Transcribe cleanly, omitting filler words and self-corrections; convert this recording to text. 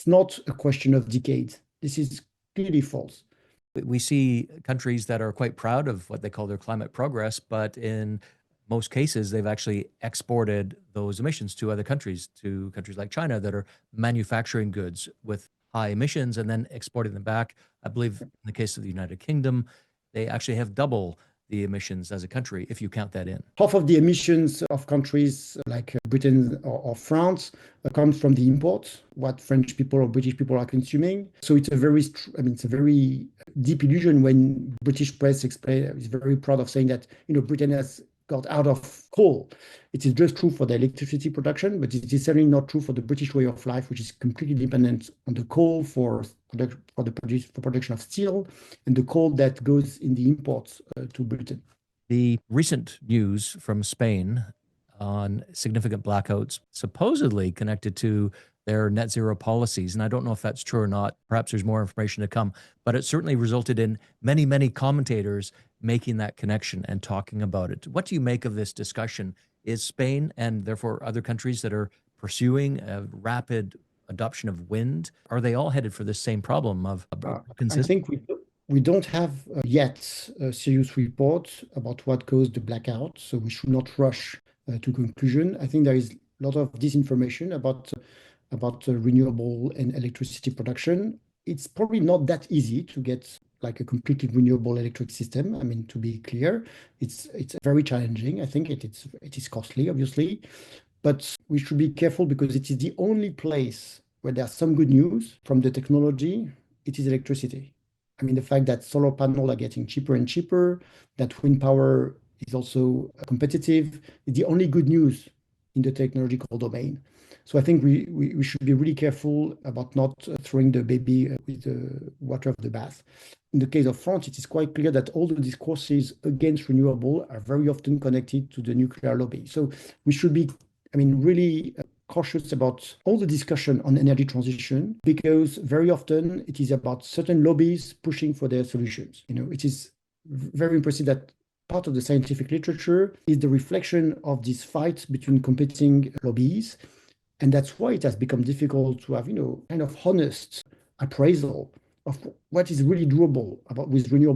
it's not a question of decades. This is clearly false. We see countries that are quite proud of what they call their climate progress, but in most cases, they've actually exported those emissions to other countries, to countries like China that are manufacturing goods with high emissions and then exporting them back. I believe in the case of the United Kingdom, they actually have double the emissions as a country, if you count that in. Half of the emissions of countries like Britain or France comes from the imports, what French people or British people are consuming. So it's it's a very deep illusion when British press is very proud of saying that, Britain has got out of coal. It is just true for the electricity production, but it is certainly not true for the British way of life, which is completely dependent on the coal for production of steel and the coal that goes in the imports to Britain. The recent news from Spain on significant blackouts, supposedly connected to their net zero policies, and I don't know if that's true or not. Perhaps there's more information to come, but it certainly resulted in many, many commentators making that connection and talking about it. What do you make of this discussion? Is Spain and therefore other countries that are pursuing a rapid adoption of wind, are they all headed for the same problem of I think we don't have yet a serious report about what caused the blackout, so we should not rush to conclusion. I think there is a lot of disinformation about renewable and electricity production. It's probably not that easy to get like a completely renewable electric system. I mean, to be clear, it's very challenging. I think it is costly, obviously, but we should be careful because it is the only place where there's some good news from the technology. It is electricity. I mean, the fact that solar panels are getting cheaper and cheaper, that wind power is also competitive, is the only good news in the technological domain. So I think we should be really careful about not throwing the baby with the water of the bath. In the case of France, it is quite clear that all the discourses against renewable are very often connected to the nuclear lobby. So we should be, really cautious about all the discussion on energy transition, because very often it is about certain lobbies pushing for their solutions. It is very impressive that part of the scientific literature is the reflection of this fight between competing lobbies. And that's why it has become difficult to have, kind of honest appraisal of what is really doable with renewable